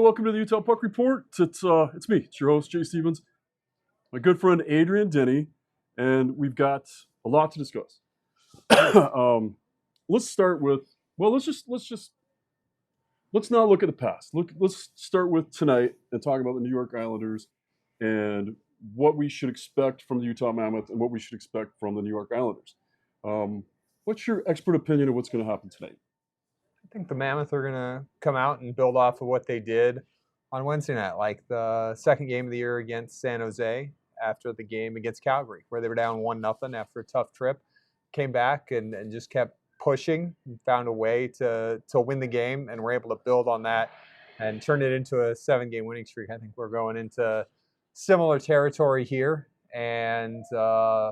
welcome to the Utah Puck Report. It's me, it's your host, Jay Stevens, my good friend Adrian Denny, and we've got a lot to discuss. Let's start with let's not look at the past. Let's start with tonight and talk about the New York Islanders and what we should expect from the Utah Mammoth and what we should expect from the New York Islanders. What's your expert opinion of what's going to happen tonight? I think the Mammoth are going to come out and build off of what they did on Wednesday night, like the second game of the year against San Jose after the game against Calgary, where they were down 1-0 after a tough trip, came back and just kept pushing and found a way to win the game, and were able to build on that and turn it into a 7-game winning streak. I think we're going into similar territory here, and I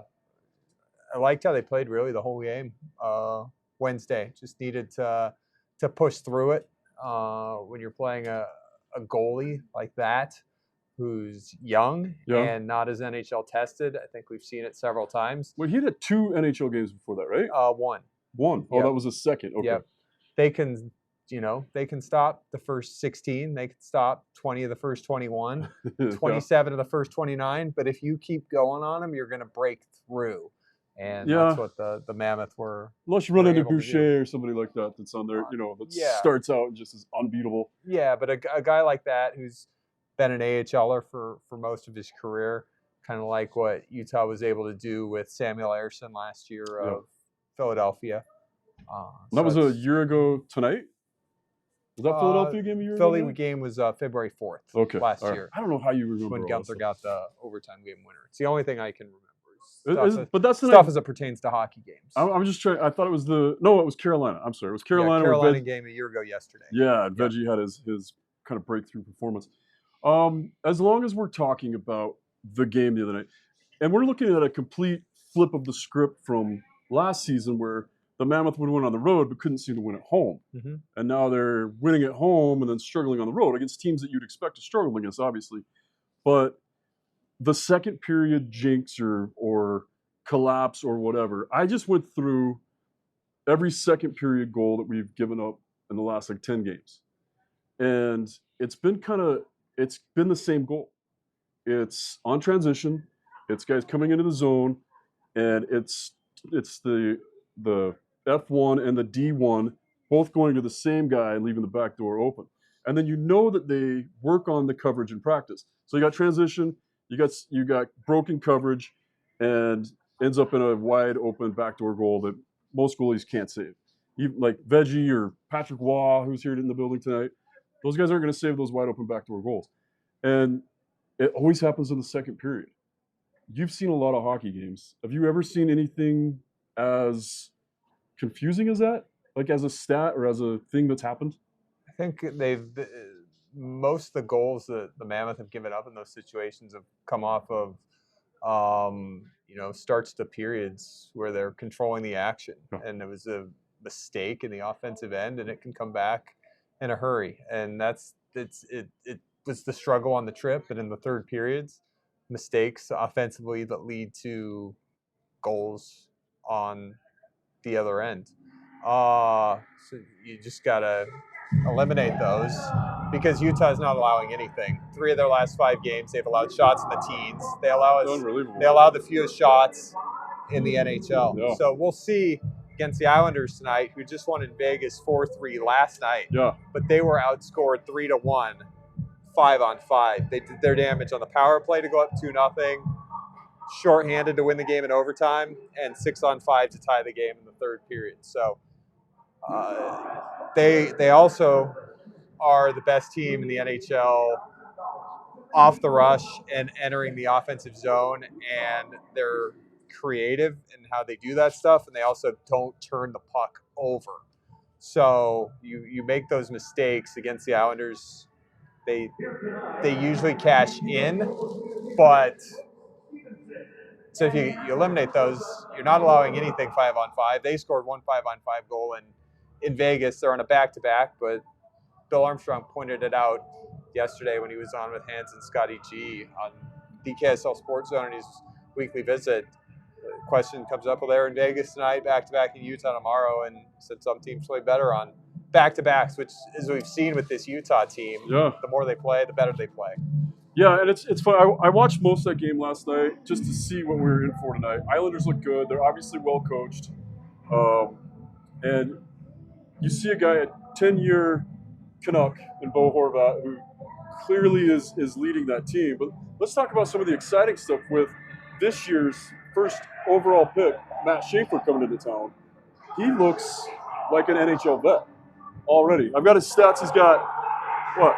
liked how they played really the whole game Wednesday. Just needed to push through it when you're playing a goalie like that who's young and not as NHL tested. I think we've seen it several times. Well, he had 2 NHL games before that, right? One. Oh, that was a second. Okay. Yep. They can stop the first 16. They can stop 20 of the first 21, 27 of the first 29. But if you keep going on them, you're going to break through. And that's what the Mammoth were. Unless you run into Boucher or somebody like that that's on there, that starts out and just is unbeatable. Yeah, but a guy like that who's been an AHLer for most of his career, kind of like what Utah was able to do with Samuel Ayerson last year of Philadelphia. That was a year ago tonight? Was that Philadelphia game a year ago? Philly game was February 4th last year. I don't know how you remember when Gunther got the overtime game winner. It's the only thing I can remember. But that's stuff as it pertains to hockey games. I'm just trying. I thought it was it was Carolina. I'm sorry, it was Carolina. Carolina game a year ago yesterday. Yeah, Veggie had his kind of breakthrough performance. As long as we're talking about the game the other night, and we're looking at a complete flip of the script from last season where the Mammoth would win on the road but couldn't seem to win at home, and now they're winning at home and then struggling on the road against teams that you'd expect to struggle against, obviously, but the second period jinx or collapse or whatever. I just went through every second period goal that we've given up in the last 10 games. And it's been the same goal. It's on transition. It's guys coming into the zone, and it's the F1 and the D1 both going to the same guy and leaving the back door open. And then that they work on the coverage in practice. So you got transition, you got broken coverage, and ends up in a wide open backdoor goal that most goalies can't save. Even like Veggie or Patrick Waugh, who's here in the building tonight, those guys aren't going to save those wide open backdoor goals. And it always happens in the second period. You've seen a lot of hockey games. Have you ever seen anything as confusing as that? Like as a stat or as a thing that's happened? I think most of the goals that the Mammoth have given up in those situations have come off of, starts to periods where they're controlling the action, and it was a mistake in the offensive end, and it can come back in a hurry. And it was the struggle on the trip, and in the third periods, mistakes offensively that lead to goals on the other end. So you just gotta eliminate those, because Utah is not allowing anything. 3 of their last 5 games, they've allowed shots in the teens. They allow the fewest shots in the NHL. Yeah. So we'll see against the Islanders tonight, who just won in Vegas 4-3 last night. Yeah. But they were outscored 3-1, 5-on-5. They did their damage on the power play to go up 2-0, shorthanded to win the game in overtime, and 6-on-5 to tie the game in the third period. So they also are the best team in the NHL off the rush and entering the offensive zone, and they're creative in how they do that stuff, and they also don't turn the puck over. So you make those mistakes against the Islanders, they usually cash in, but so if you eliminate those, you're not allowing anything 5-on-5. They scored 1 5-on-5 goal in Vegas. They're on a back-to-back, but Bill Armstrong pointed it out yesterday when he was on with Hans and Scotty G on DKSL Sports Zone in his weekly visit. The question comes up, well, they're in Vegas tonight, back-to-back in Utah tomorrow, and said some teams play better on back-to-backs, which, as we've seen with this Utah team, Yeah. the more they play, the better they play. Yeah, and it's fun. I watched most of that game last night just to see what we were in for tonight. Islanders look good. They're obviously well coached. And you see a guy, a 10-year Canuck in Bo Horvat, who clearly is leading that team. But let's talk about some of the exciting stuff with this year's first overall pick, Matt Schaefer, coming into town. He looks like an NHL vet already. I've got his stats. He's got,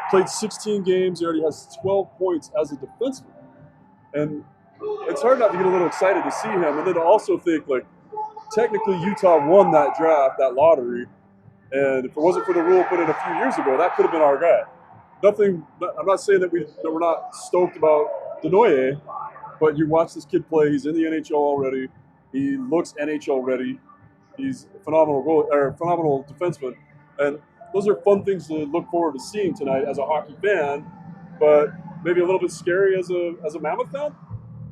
played 16 games. He already has 12 points as a defenseman. And it's hard not to get a little excited to see him. And then to also think, like, technically Utah won that draft, that lottery. And if it wasn't for the rule put in a few years ago, that could have been our guy. I'm not saying that we're not stoked about Denoye, but you watch this kid play. He's in the NHL already. He looks NHL ready. He's a phenomenal defenseman. And those are fun things to look forward to seeing tonight as a hockey fan, but maybe a little bit scary as a Mammoth fan.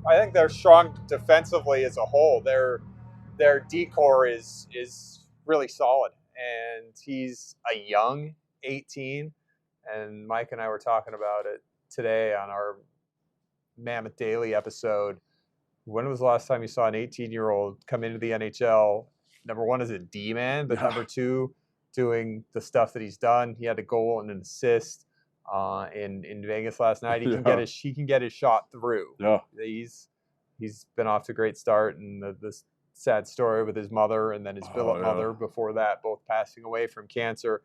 I think they're strong defensively as a whole. Their decor is really solid, and he's a young 18. And Mike and I were talking about it today on our Mammoth Daily episode. When was the last time you saw an 18-year-old come into the NHL? Number one as a D-man, but number two, doing the stuff that he's done. He had a goal and an assist in Vegas last night. He can get his shot through. Yeah, he's been off to a great start, and the sad story with his mother and then his billet mother before that, both passing away from cancer.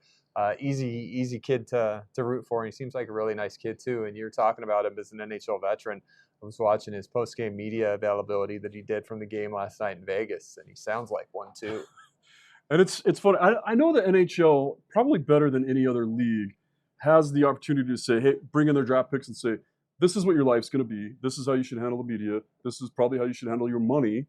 Easy kid to root for, and he seems like a really nice kid too. And you're talking about him as an NHL veteran. I was watching his post-game media availability that he did from the game last night in Vegas, and he sounds like one too. And it's funny. I know the NHL, probably better than any other league, has the opportunity to say, hey, bring in their draft picks and say, this is what your life's going to be. This is how you should handle the media. This is probably how you should handle your money.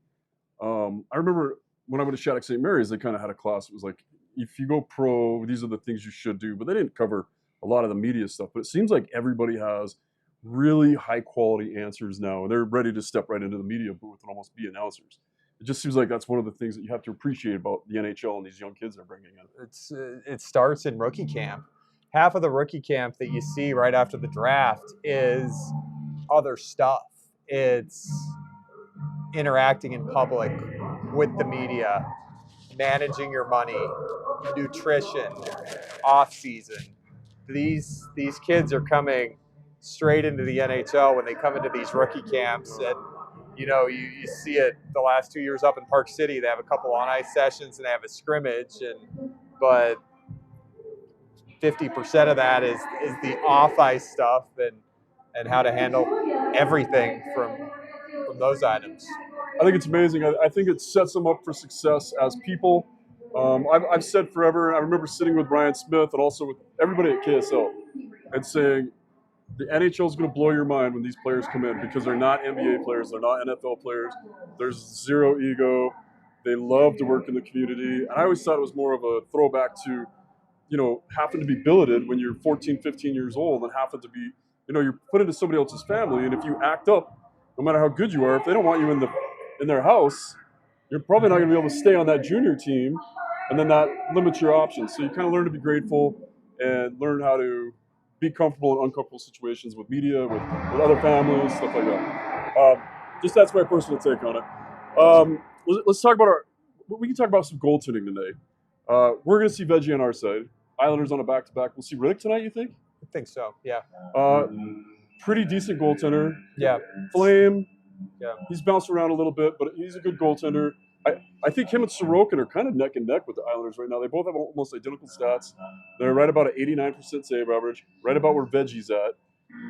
I remember when I went to Shattuck St. Mary's, they kind of had a class. It was like, if you go pro, these are the things you should do. But they didn't cover a lot of the media stuff. But it seems like everybody has really high-quality answers now. And they're ready to step right into the media booth and almost be announcers. It just seems like that's one of the things that you have to appreciate about the NHL and these young kids they're bringing in. It starts in rookie camp. Half of the rookie camp that you see right after the draft is other stuff. It's interacting in public with the media, managing your money, nutrition, off season. These kids are coming straight into the NHL when they come into these rookie camps, and you see it the last 2 years up in Park City. They have a couple on ice sessions and they have a scrimmage, but 50% of that is the off ice stuff and how to handle everything from those items. I think it's amazing. I think it sets them up for success as people. I've said forever, I remember sitting with Brian Smith and also with everybody at KSL and saying, the NHL is going to blow your mind when these players come in because they're not NBA players, they're not NFL players. There's zero ego. They love to work in the community. And I always thought it was more of a throwback to, having to be billeted when you're 14, 15 years old and having to be, you're put into somebody else's family. And if you act up, no matter how good you are, if they don't want you in their house, you're probably not going to be able to stay on that junior team, and then that limits your options. So you kind of learn to be grateful and learn how to be comfortable in uncomfortable situations with media, with other families, stuff like that. Just that's my personal take on it. Let's talk about we can talk about some goaltending today. We're going to see Veggie on our side. Islanders on a back-to-back. We'll see Riddick tonight, you think? I think so, yeah. Pretty decent goaltender. Yeah. Flame. Yeah. He's bounced around a little bit, but he's a good goaltender. I think him and Sorokin are kind of neck and neck with the Islanders right now. They both have almost identical stats. They're right about an 89% save average, right about where Veggie's at,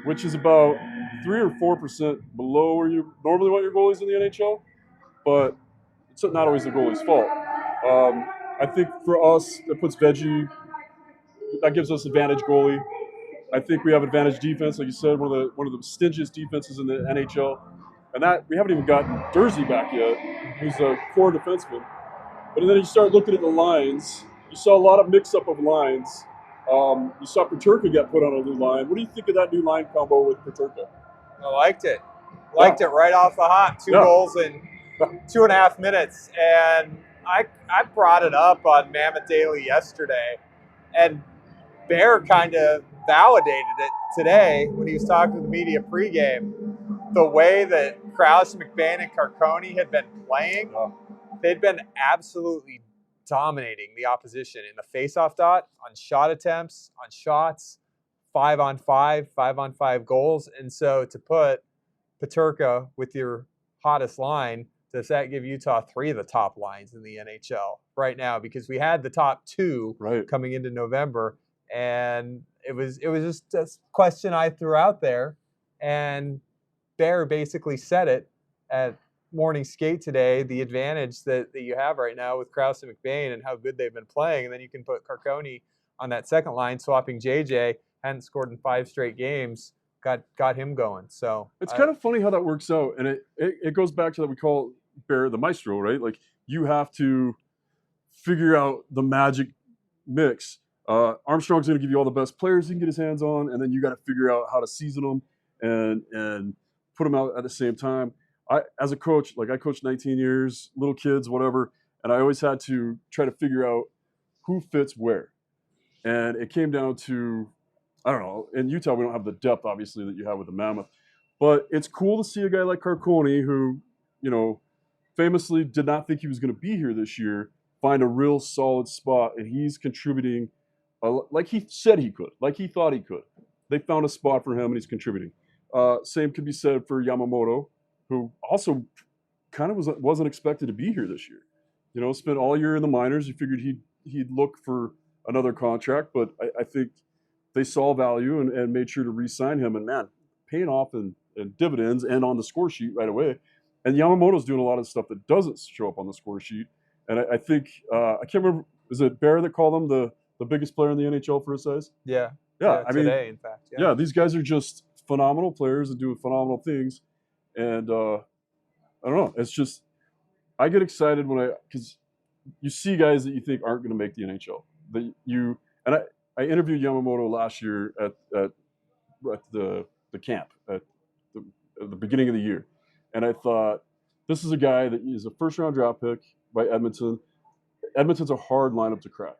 which is about 3 or 4% below where you normally want your goalies in the NHL, but it's not always the goalie's fault. I think for us, that puts Veggie, that gives us advantage goalie. I think we have advantage defense, like you said, one of the stingiest defenses in the NHL. And that we haven't even gotten Dursey back yet, who's a core defenseman. But then you start looking at the lines. You saw a lot of mix-up of lines. You saw Peterka get put on a new line. What do you think of that new line combo with Peterka? I liked it. Liked it right off the hop. 2 goals in 2.5 minutes. And I brought it up on Mammoth Daily yesterday. And Bear kind of validated it today when he was talking to the media pregame. The way that Krause, McBain, and Carcone had been playing, they'd been absolutely dominating the opposition in the face-off dot, on shot attempts, on shots, 5-on-5, 5-on-5 goals. And so to put Peterka with your hottest line, does that give Utah 3 of the top lines in the NHL right now? Because we had the top 2 coming into November, and it was just a question I threw out there, and Bear basically said it at morning skate today, the advantage that you have right now with Krause and McBain and how good they've been playing. And then you can put Carcone on that second line, swapping JJ, hadn't scored in 5 straight games, got him going. So it's kind of funny how that works out. And it goes back to that we call Bear the maestro, right? Like you have to figure out the magic mix. Armstrong's going to give you all the best players he can get his hands on, and then you got to figure out how to season them and put them out at the same time. As a coach, like I coached 19 years, little kids, whatever, and I always had to try to figure out who fits where. And it came down to, I don't know, in Utah we don't have the depth, obviously, that you have with the Mammoth. But it's cool to see a guy like Carcone who, famously did not think he was going to be here this year, find a real solid spot, and he's contributing like he said he could, like he thought he could. They found a spot for him, and he's contributing. Same could be said for Yamamoto, who also kind of wasn't expected to be here this year. Spent all year in the minors. You figured he'd look for another contract, but I think they saw value and made sure to re-sign him. And man, paying off in dividends and on the score sheet right away. And Yamamoto's doing a lot of stuff that doesn't show up on the score sheet. And I think I can't remember, is it Bear that called him the biggest player in the NHL for his size? Yeah. Yeah. I mean, today, in fact. Yeah, these guys are just phenomenal players and doing phenomenal things. And I don't know. It's just I get excited because you see guys that you think aren't going to make the NHL. I interviewed Yamamoto last year at the camp at the beginning of the year, and I thought this is a guy that is a first-round draft pick by Edmonton. Edmonton's a hard lineup to crack,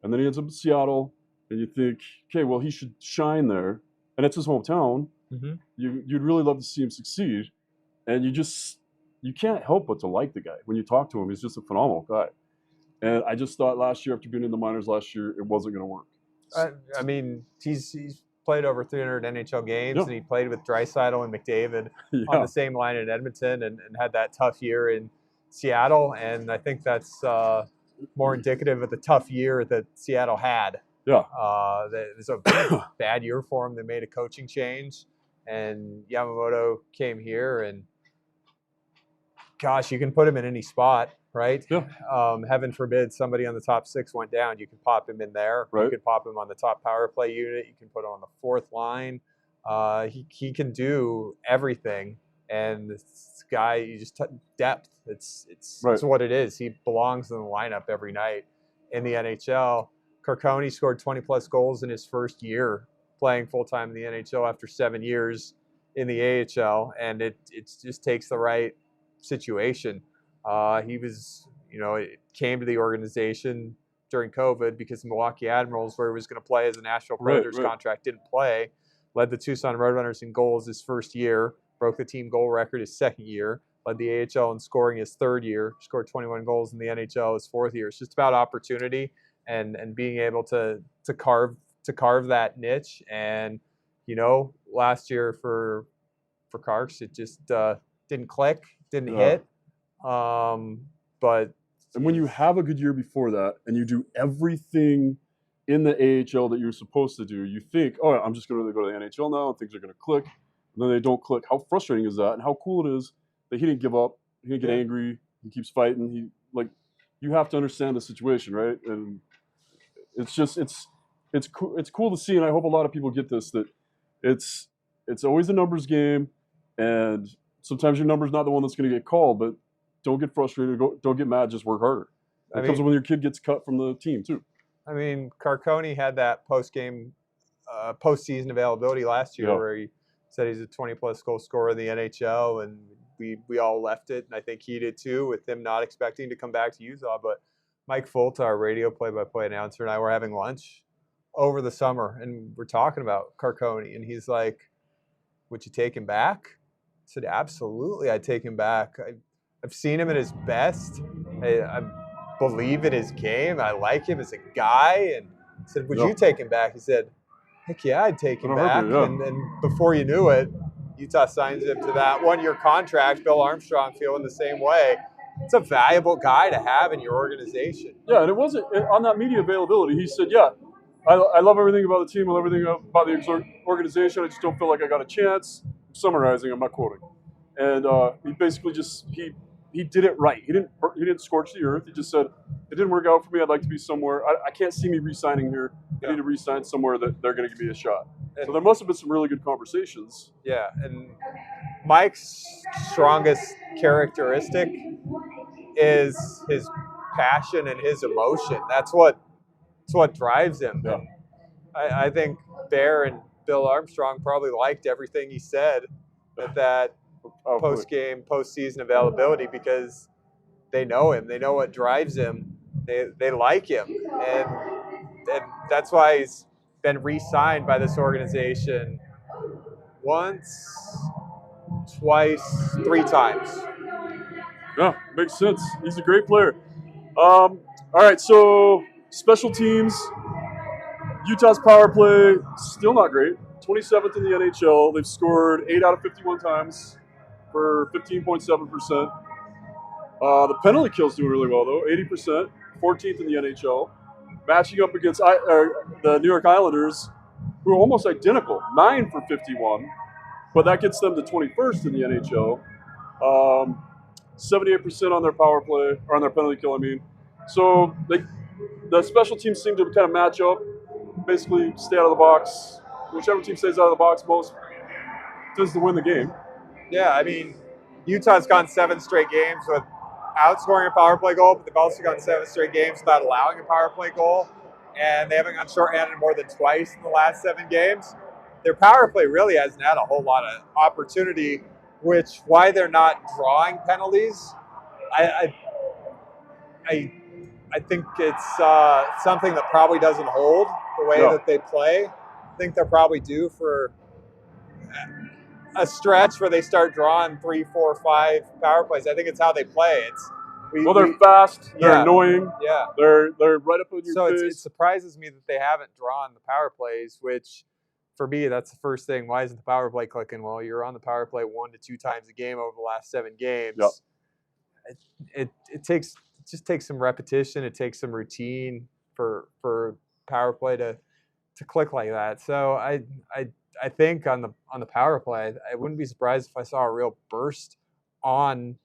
and then he ends up in Seattle, and you think, okay, well he should shine there, and it's his hometown. Mm-hmm. You'd really love to see him succeed, and you can't help but to like the guy when you talk to him. He's just a phenomenal guy. And I just thought last year, after being in the minors last year, it wasn't going to work. I mean, he's played over 300 NHL games, and he played with Draisaitl and McDavid on the same line in Edmonton and had that tough year in Seattle. And I think that's more indicative of the tough year that Seattle had. Yeah. It was a bad year for him. They made a coaching change, and Yamamoto came here, and gosh, you can put him in any spot, right? Yeah. Heaven forbid somebody on the top 6 went down. You can pop him in there. Right. You can pop him on the top power play unit. You can put him on the 4th line. He can do everything. And this guy, you just depth. It's what it is. He belongs in the lineup every night in the NHL. Carcone scored 20-plus goals in his first year playing full-time in the NHL after 7 years in the AHL. And it just takes the right situation. He was, it came to the organization during COVID because the Milwaukee Admirals, where he was going to play as a Nashville Predators contract, didn't play. Led the Tucson Roadrunners in goals his first year, broke the team goal record his second year, led the AHL in scoring his third year, scored 21 goals in the NHL his fourth year. It's just about opportunity and being able to carve that niche. And last year for Karks, it just didn't click, didn't hit. But when you have a good year before that and you do everything in the AHL that you're supposed to do, you think, oh, I'm just going to go to the NHL now and things are going to click. And then they don't click. How frustrating is that? And how cool it is that he didn't give up. He didn't get angry. He keeps fighting. You have to understand the situation, right? And it's cool. It's cool to see. And I hope a lot of people get this, that it's always a numbers game. And sometimes your number's not the one that's going to get called, but don't get frustrated. Don't get mad. Just work harder. It comes when your kid gets cut from the team too. I mean, Carcone had that postseason availability last year where he said he's a 20-plus goal scorer in the NHL, and we all left it, and I think he did too, with him not expecting to come back to Utah. But Mike Folta, our radio play-by-play announcer, and I were having lunch over the summer, and we're talking about Carcone, and he's like, "Would you take him back?" I said, "Absolutely, I'd take him back. I've seen him at his best. I believe in his game. I like him as a guy." And I said, "Would you take him back?" He said, "Heck yeah, I'd take him back." And before you knew it, Utah signs him to that one-year contract. Bill Armstrong feeling the same way. It's a valuable guy to have in your organization. Yeah, and it wasn't on that media availability. He said, "Yeah, I love everything about the team. I love everything about the organization. I just don't feel like I got a chance." I'm summarizing, I'm not quoting. And he basically he did it right. He didn't scorch the earth. He just said, "It didn't work out for me. I'd like to be somewhere. I can't see me re-signing here. I need to re-sign somewhere that they're going to give me a shot." So there must have been some really good conversations. Yeah, and Mike's strongest characteristic is his passion and his emotion. That's what drives him. Yeah. I think Bear and Bill Armstrong probably liked everything he said at that post-game, post-season availability because they know him. They know what drives him. They like him. And that's why he's been re-signed by this organization once, twice, 3 times. Yeah, makes sense. He's a great player. All right, so special teams. Utah's power play, still not great. 27th in the NHL. They've scored 8 out of 51 times for 15.7%. The penalty kill's doing really well, though. 80%, 14th in the NHL. Matching up against the New York Islanders, who are almost identical, 9 for 51. But that gets them to 21st in the NHL. 78% on their power play, or on their penalty kill, I mean. So the special teams seem to kind of match up, basically stay out of the box. Whichever team stays out of the box most tends to win the game. Yeah, I mean, Utah's gone 7 straight games with outscoring a power play goal, but they've also gone 7 straight games without allowing a power play goal, and they haven't gone shorthanded more than twice in the last 7 games. Their power play really hasn't had a whole lot of opportunity, which why they're not drawing penalties. I think it's something that probably doesn't hold the way that they play. I think they're probably due for a stretch where they start drawing 3, 4, 5 power plays. I think it's how they play. They're fast. They're annoying. Yeah, they're right up in your face. So it surprises me that they haven't drawn the power plays, which for me, that's the first thing. Why isn't the power play clicking? Well, you're on the power play 1 to 2 times a game over the last 7 games. Yep. It just takes some repetition. It takes some routine for power play to click like that. So I think on the power play, I wouldn't be surprised if I saw a real burst on,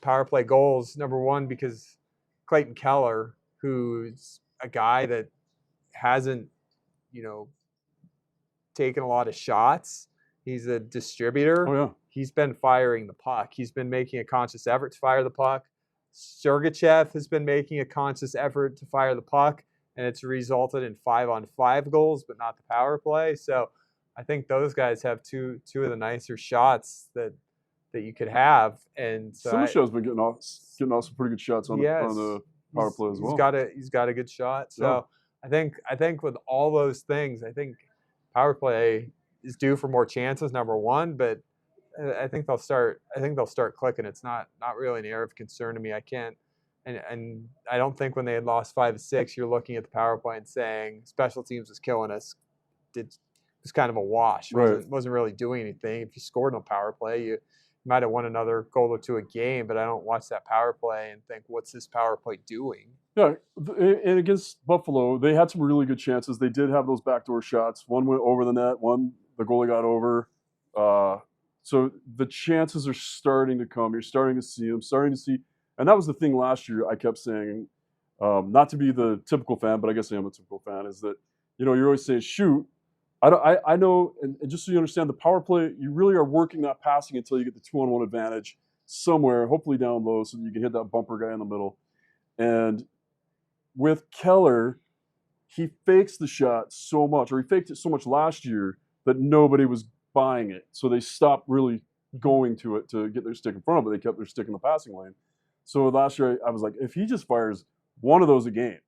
power play goals. Number one, because Clayton Keller, who's a guy that hasn't, taken a lot of shots. He's a distributor. Oh, yeah. He's been firing the puck. He's been making a conscious effort to fire the puck. Sergachev has been making a conscious effort to fire the puck, and it's resulted in 5-on-5 goals, but not the power play. So I think those guys have two of the nicer shots that you could have. And so Silishev's been getting off some pretty good shots on the power play as well. He's got a good shot. So yeah. I think with all those things, I think power play is due for more chances, number one, but I think they'll start clicking. It's not really an area of concern to me. I can't, and I don't think when they had lost 5-6, you're looking at the power play and saying special teams was killing us. It was kind of a wash. Right. Wasn't really doing anything. If you scored on a power play, you might have won another goal or 2 a game, but I don't watch that power play and think, what's this power play doing? Yeah, and against Buffalo, they had some really good chances. They did have those backdoor shots. One went over the net. One, the goalie got over. So the chances are starting to come. You're starting to see them, and that was the thing last year I kept saying, not to be the typical fan, but I guess I am a typical fan, is that, you're always saying, shoot. I know, and just so you understand, the power play, you really are working that passing until you get the 2-on-1 advantage somewhere, hopefully down low, so that you can hit that bumper guy in the middle. And with Keller, he fakes the shot so much, or he faked it so much last year that nobody was buying it. So they stopped really going to it to get their stick in front of it. They kept their stick in the passing lane. So last year, I was like, if he just fires one of those a game.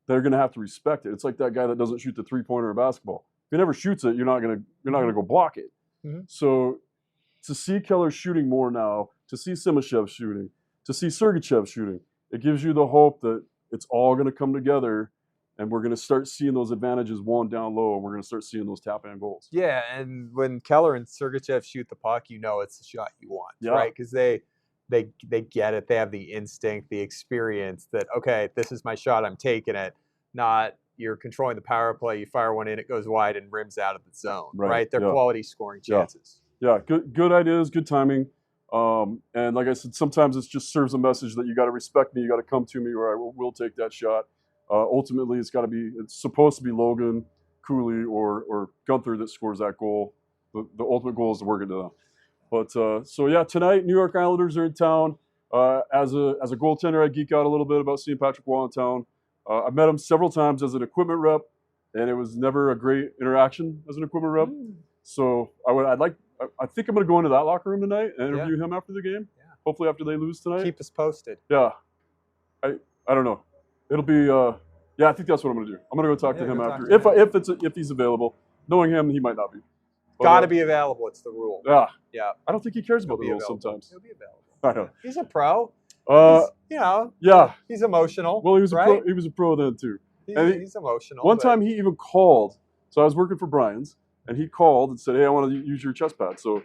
They're going to have to respect it. It's like that guy that doesn't shoot the three-pointer in basketball. If he never shoots it, you're not gonna go block it. Mm-hmm. So to see Keller shooting more now, to see Simashev shooting, to see Sergachev shooting, it gives you the hope that it's all going to come together, and we're going to start seeing those advantages one down low, and we're going to start seeing those tap-in goals. Yeah, and when Keller and Sergachev shoot the puck, you know it's the shot you want, right? Because they get it. They have the instinct, the experience that, okay, this is my shot, I'm taking it. Not you're controlling the power play, you fire one in, it goes wide and rims out of the zone, right? They're quality scoring chances. Yeah, good ideas, good timing. And like I said, sometimes it just serves a message that you got to respect me, you got to come to me, or I will take that shot. Ultimately, it's supposed to be Logan, Cooley, or Gunther that scores that goal. The ultimate goal is to work it to them. But so yeah, tonight New York Islanders are in town. As a goaltender, I geek out a little bit about seeing Patrick Roy in town. I've met him several times as an equipment rep, and it was never a great interaction as an equipment rep. So I think I'm going to go into that locker room tonight and interview him after the game. Yeah. Hopefully after they lose tonight. Keep us posted. Yeah. I don't know. It'll be I think that's what I'm going to do. I'm going to go talk to him after if he's available. Knowing him, he might not be. Got to be available. It's the rule. Yeah. Yeah. I don't think he cares about the rules sometimes. He'll be available. I know. He's a pro. He's emotional. Well, he was a pro then too. He's emotional. One time he even called. So I was working for Brian's, and he called and said, "Hey, I want to use your chest pad." So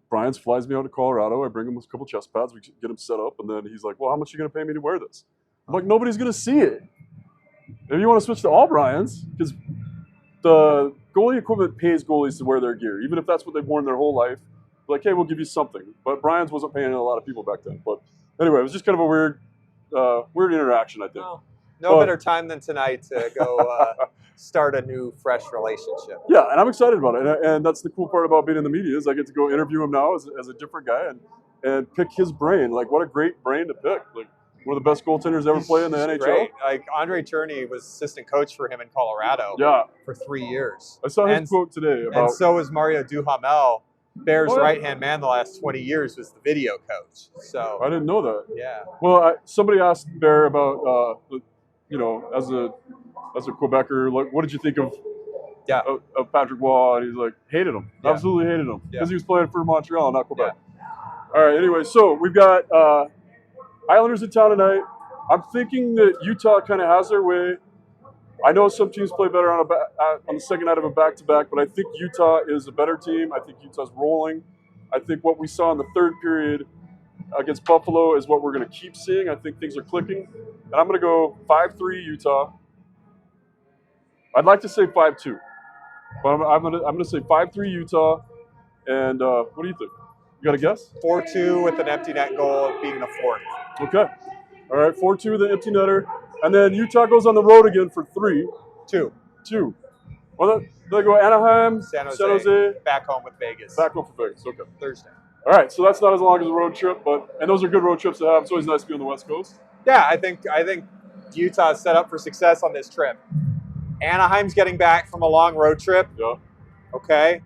Brian's flies me out to Colorado. I bring him a couple chest pads. We get him set up, and then he's like, "Well, how much are you going to pay me to wear this?" I'm like, "Nobody's going to see it. If you want to switch to all Brian's, because the goalie equipment pays goalies to wear their gear, even if that's what they've worn their whole life. Like, hey, we'll give you something." But Brian's wasn't paying a lot of people back then. But anyway, it was just kind of a weird interaction, I think. Well, no better time than tonight to go start a new, fresh relationship. Yeah, and I'm excited about it. And that's the cool part about being in the media is I get to go interview him now as a different guy and pick his brain. Like, what a great brain to pick. Like, one of the best goaltenders ever play in the NHL. Great. Like, Andre Tourney was assistant coach for him in Colorado for 3 years. I saw his quote today about... And so was Mario Duhamel. Bear's right-hand man the last 20 years was the video coach. So I didn't know that. Yeah. Well, somebody asked Bear about, as a Quebecer, like, what did you think of Patrick Roy? And he's like, hated him. Yeah. Absolutely hated him. Because he was playing for Montreal, not Quebec. Yeah. All right, anyway, so we've got Islanders in town tonight. I'm thinking that Utah kind of has their way. I know some teams play better on the second night of a back-to-back, but I think Utah is a better team. I think Utah's rolling. I think what we saw in the third period against Buffalo is what we're going to keep seeing. I think things are clicking. And I'm going to go 5-3 Utah. I'd like to say 5-2, but I'm going to say 5-3 Utah. And what do you think? You got a guess? 4-2 with an empty net goal being the fourth. Okay. All right, 4-2 with an empty netter. And then Utah goes on the road again for 2. Well, they go Anaheim, San Jose, back home with Vegas. Back home for Vegas, okay. Thursday. All right, so that's not as long as a road trip, and those are good road trips to have. It's always nice to be on the West Coast. Yeah, I think Utah's set up for success on this trip. Anaheim's getting back from a long road trip. Yeah. Okay.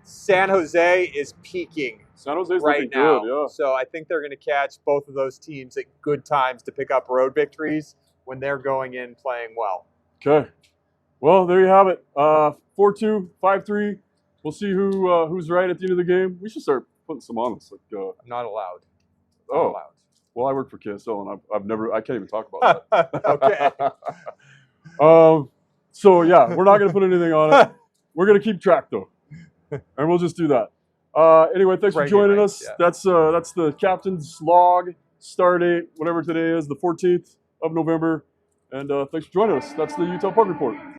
San Jose is peaking. San Jose's right now. Good, yeah. So I think they're going to catch both of those teams at good times to pick up road victories when they're going in playing well. Okay. Well, there you have it. 4-2, 5-3. We'll see who's right at the end of the game. We should start putting some on us. Like, I'm not allowed. Not allowed. Well, I work for KSL, and I can't even talk about that. Okay. So yeah, we're not going to put anything on it. We're going to keep track though, and we'll just do that. Anyway, thanks for joining us. Yeah. That's the captain's log, star date, whatever today is, the 14th of November. And thanks for joining us. That's the Utah Puck Report.